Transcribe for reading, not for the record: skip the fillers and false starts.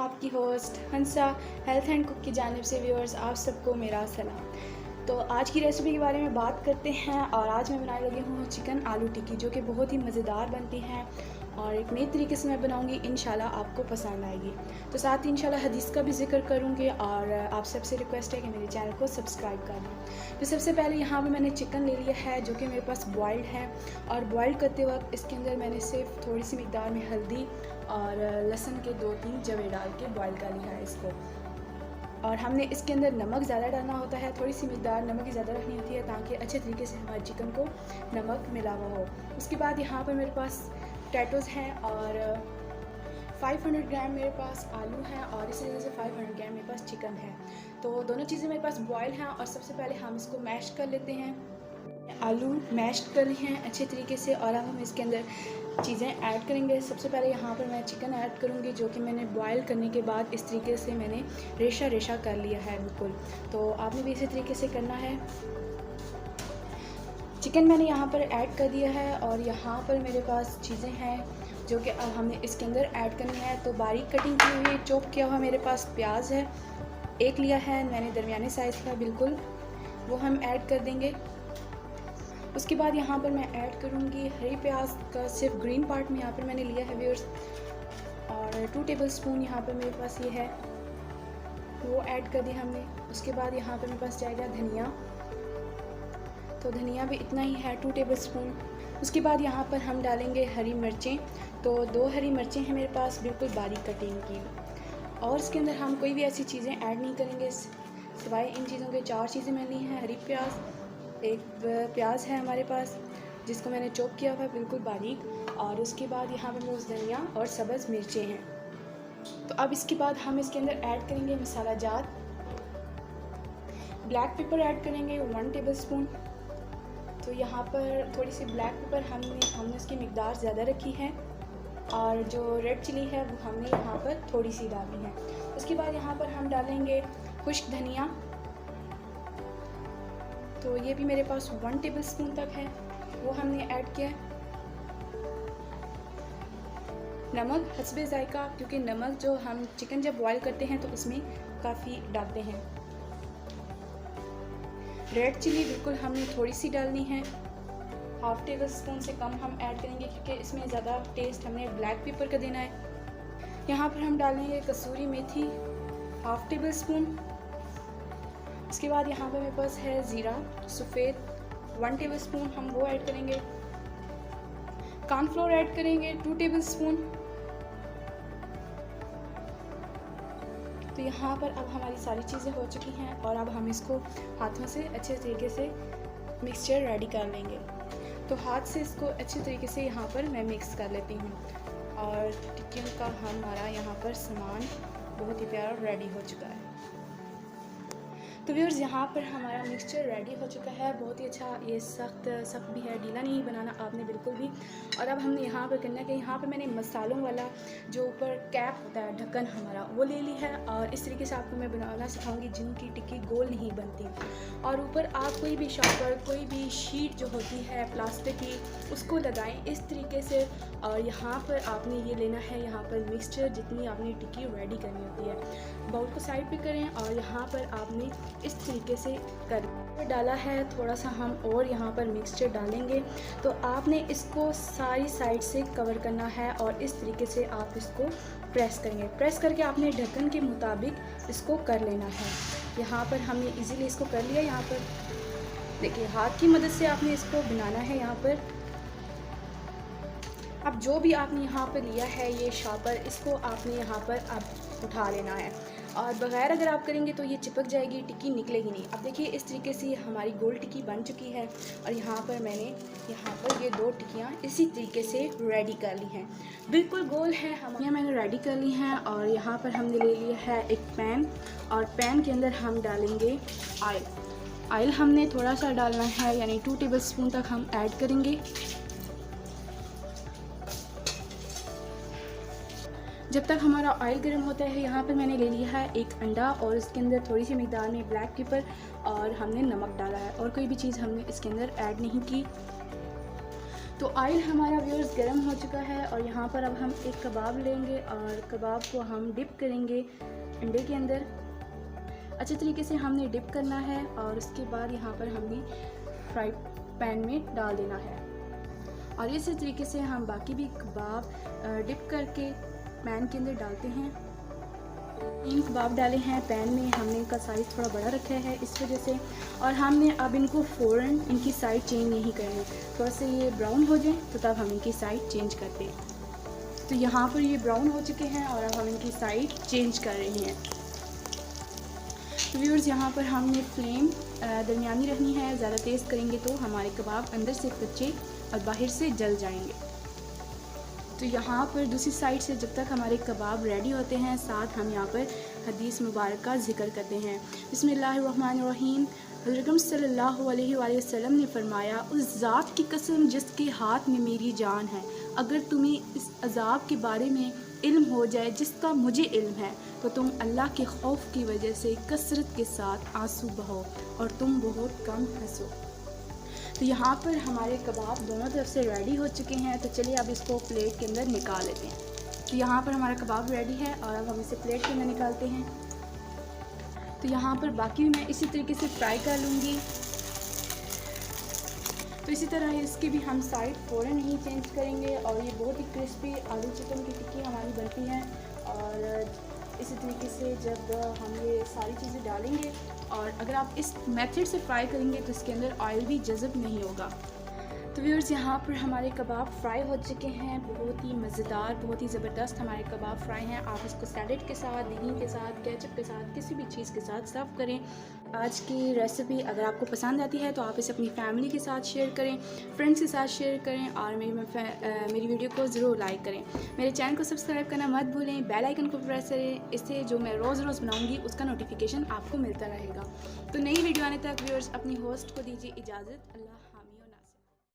आपकी host Hansa health and cook की जानिब से व्यूअर्स आप सबको मेरा सलाम। तो आज की रेसिपी के बारे में बात करते हैं और आज मैं बनाने लगी हूँ चिकन आलू टिक्की, जो कि बहुत ही मज़ेदार बनती हैं और एक नई तरीके से मैं बनाऊँगी। इंशाल्लाह आपको पसंद आएगी। तो साथ ही इंशाल्लाह हदीस का भी जिक्र करूँगी और आप सबसे रिक्वेस्ट है कि मेरे चैनल को सब्सक्राइब कर दें। तो सबसे पहले यहाँ पर मैंने चिकन ले लिया है जो कि मेरे पास बॉइल्ड है, और बॉइल करते वक्त इसके अंदर मैंने सिर्फ थोड़ी सी मिकदार में हल्दी और लहसुन के 2-3 जवे डाल के बॉइल कर लिया है इसको। और हमने इसके अंदर नमक ज़्यादा डालना होता है, थोड़ी सी मिकदार नमक की ज़्यादा रखनी होती है ताकि अच्छे तरीके से हमारे चिकन को नमक मिला हुआ हो। उसके बाद यहाँ पर मेरे पास पोटैटोज़ हैं और 500 ग्राम मेरे पास आलू हैं और इसी तरह से 500 ग्राम मेरे पास चिकन है। तो दोनों चीज़ें मेरे पास बॉयल हैं और सबसे पहले हम इसको मैश कर लेते हैं। आलू मैश कर लिए हैं अच्छे तरीके से और अब हम इसके अंदर चीज़ें ऐड करेंगे। सबसे पहले यहाँ पर मैं चिकन ऐड करूँगी जो कि मैंने बॉयल करने के बाद इस तरीके से मैंने रेशा रेशा कर लिया है बिल्कुल। तो आपने भी इसी तरीके से करना है। चिकन मैंने यहाँ पर ऐड कर दिया है और यहाँ पर मेरे पास चीज़ें हैं जो कि अब हमने इसके अंदर ऐड करनी है। तो बारीक कटिंग की हुई चॉप किया हुआ मेरे पास प्याज है, एक लिया है मैंने दरमियाने साइज़ का बिल्कुल, वो हम ऐड कर देंगे। उसके बाद यहाँ पर मैं ऐड करूँगी हरी प्याज का सिर्फ ग्रीन पार्ट में यहाँ पर मैंने लिया है व्यूअर्स, और 2 टेबलस्पून यहाँ पर मेरे पास ये है वो ऐड कर दिया हमने। उसके बाद यहाँ पर मेरे पास जाएगा धनिया, तो धनिया भी इतना ही है 2 टेबलस्पून। उसके बाद यहाँ पर हम डालेंगे हरी मिर्चें, तो 2 हरी मिर्चें हैं मेरे पास बिल्कुल बारीक कटिंग की। और इसके अंदर हम कोई भी ऐसी चीज़ें ऐड नहीं करेंगे सिवाय इन चीज़ों के। 4 चीज़ें मैंने ली हैं, हरी प्याज, एक प्याज है हमारे पास जिसको मैंने चॉप किया हुआ है बिल्कुल बारीक, और उसके बाद यहाँ पर मेरे धनिया और सब्ज़ मिर्चें हैं। तो अब इसके बाद हम इसके अंदर ऐड करेंगे मसाला जार, ब्लैक पेपर ऐड करेंगे 1 टेबलस्पून। तो यहाँ पर थोड़ी सी ब्लैक पेपर हमने इसकी मिकदार ज़्यादा रखी है, और जो रेड चिली है वो हमने यहाँ पर थोड़ी सी डाली है। उसके बाद यहाँ पर हम डालेंगे खुश्क धनिया, तो ये भी मेरे पास 1 टेबलस्पून तक है, वो हमने ऐड किया। नमक हस्बे जायका, क्योंकि नमक जो हम चिकन जब बॉईल करते हैं तो उसमें काफ़ी डालते हैं। रेड चिली बिल्कुल हमने थोड़ी सी डालनी है, 1/2 टेबलस्पून से कम हम ऐड करेंगे क्योंकि इसमें ज़्यादा टेस्ट हमने ब्लैक पेपर का देना है। यहाँ पर हम डालेंगे कसूरी मेथी 1/2 टेबलस्पून। उसके बाद यहाँ पर मेरे पास है ज़ीरा सफ़ेद 1 टेबलस्पून, हम वो ऐड करेंगे। कॉर्नफ्लोर ऐड करेंगे 2 टेबलस्पून। तो यहाँ पर अब हमारी सारी चीज़ें हो चुकी हैं और अब हम इसको हाथों से अच्छे तरीके से मिक्सचर रेडी कर लेंगे। तो हाथ से इसको अच्छे तरीके से यहाँ पर मैं मिक्स कर लेती हूँ और टिक्कियों का हमारा यहाँ पर सामान बहुत ही प्यारा रेडी हो चुका है। तो व्यूअर्स यहाँ पर हमारा मिक्सचर रेडी हो चुका है, बहुत ही अच्छा। ये सख्त भी है, ढीला नहीं बनाना आपने बिल्कुल भी। और अब हमने यहाँ पर करना है कि यहाँ पर मैंने मसालों वाला जो ऊपर कैप होता है ढक्कन हमारा वो ले ली है, और इस तरीके से आपको मैं बनाना सिखाऊंगी जिनकी टिक्की गोल नहीं बनती। और ऊपर आप कोई भी शॉपर कोई भी शीट जो होती है प्लास्टिक की उसको लगाएँ इस तरीके से। और यहाँ पर आपने ये लेना है यहाँ पर मिक्सचर जितनी आपने टिक्की रेडी करनी होती है। बाउल को साइड पे करें और यहाँ पर आपने इस तरीके से कर डाला है। थोड़ा सा हम और यहाँ पर मिक्सचर डालेंगे, तो आपने इसको सारी साइड से कवर करना है और इस तरीके से आप इसको प्रेस करेंगे। प्रेस करके आपने ढक्कन के मुताबिक इसको कर लेना है। यहाँ पर हमने इजीली इसको कर लिया। यहाँ पर देखिए हाथ की मदद से आपने इसको बनाना है। यहाँ पर अब जो भी आपने यहाँ पर लिया है ये शॉपर, इसको आपने यहाँ पर अब उठा लेना है, और बगैर अगर आप करेंगे तो ये चिपक जाएगी, टिक्की निकलेगी नहीं। अब देखिए इस तरीके से हमारी गोल टिक्की बन चुकी है, और यहाँ पर मैंने यहाँ पर ये 2 टिक्कियाँ इसी तरीके से रेडी कर ली हैं, बिल्कुल गोल है हमारी। मैंने रेडी कर ली हैं और यहाँ पर हमने ले लिया है एक पैन, और पैन के अंदर हम डालेंगे ऑयल। ऑयल हमने थोड़ा सा डालना है, यानी 2 टेबलस्पून तक हम ऐड करेंगे। जब तक हमारा ऑयल गर्म होता है यहाँ पर मैंने ले लिया है एक अंडा, और इसके अंदर थोड़ी सी मिकदार में ब्लैक पेपर और हमने नमक डाला है, और कोई भी चीज़ हमने इसके अंदर ऐड नहीं की। तो ऑयल हमारा व्यूअर्स गर्म हो चुका है और यहाँ पर अब हम एक कबाब लेंगे और कबाब को हम डिप करेंगे अंडे के अंदर। अच्छे तरीके से हमने डिप करना है और उसके बाद यहाँ पर हमने फ्राई पैन में डाल देना है। और इसी तरीके से हम बाकी भी कबाब डिप करके पैन के अंदर डालते हैं। 3 कबाब डाले हैं पैन में, हमने इनका साइज़ थोड़ा बड़ा रखा है इस वजह से। और हमने अब इनको फ़ौरन इनकी साइड चेंज नहीं करनी, थोड़ा सा ये ब्राउन हो जाए तो तब हम इनकी साइड चेंज करते हैं। तो यहाँ पर ये ब्राउन हो चुके हैं और अब हम इनकी साइड चेंज कर रहे हैं। तो व्यूअर्स यहाँ पर हमने फ्लेम दरमियानी रखनी है, ज़्यादा तेज़ करेंगे तो हमारे कबाब अंदर से कच्चे और बाहर से जल जाएंगे। तो यहाँ पर दूसरी साइड से जब तक हमारे कबाब रेडी होते हैं, साथ हम यहाँ पर हदीस मुबारक का जिक्र करते हैं। बिस्मिल्लाहिर्रहमानिर्रहीम। हज़रत सल्लल्लाहु अलैहि वसल्लम ने फरमाया, उस ज़ात की कसम जिसके हाथ में मेरी जान है, अगर तुम्हें इस अज़ाब के बारे में इल्म हो जाए जिसका मुझे इल्म है, तो तुम अल्लाह के खौफ की वजह से कसरत के साथ आंसू बहो और तुम बहुत कम हंसो। तो यहाँ पर हमारे कबाब दोनों तरफ से रेडी हो चुके हैं। तो चलिए अब इसको प्लेट के अंदर निकाल लेते हैं। तो यहाँ पर हमारा कबाब रेडी है और अब हम इसे प्लेट के अंदर निकालते हैं। तो यहाँ पर बाकी भी मैं इसी तरीके से फ्राई कर लूँगी। तो इसी तरह इसकी भी हम साइड फ़ौरन ही चेंज करेंगे और ये बहुत ही क्रिस्पी आलू चिकन की टिक्की हमारी बनती है। और इसी तरीके से जब हम ये सारी चीज़ें डालेंगे और अगर आप इस मेथड से फ्राई करेंगे तो इसके अंदर ऑयल भी जज़ब नहीं होगा। तो व्यूअर्स यहाँ पर हमारे कबाब फ्राई हो चुके हैं, बहुत ही मज़ेदार, बहुत ही ज़बरदस्त हमारे कबाब फ्राई हैं। आप इसको सैलेड के साथ, दही के साथ, केचप के साथ, किसी भी चीज़ के साथ सर्व करें। आज की रेसिपी अगर आपको पसंद आती है तो आप इसे अपनी फैमिली के साथ शेयर करें, फ्रेंड्स के साथ शेयर करें और मेरी वीडियो को ज़रूर लाइक करें। मेरे चैनल को सब्सक्राइब करना मत भूलें, बेल आइकन को प्रेस करें, इससे जो मैं रोज़ बनाऊँगी उसका नोटिफिकेशन आपको मिलता रहेगा। तो नई वीडियो आने तक व्यूअर्स अपनी होस्ट को दीजिए इजाज़त। अल्लाह।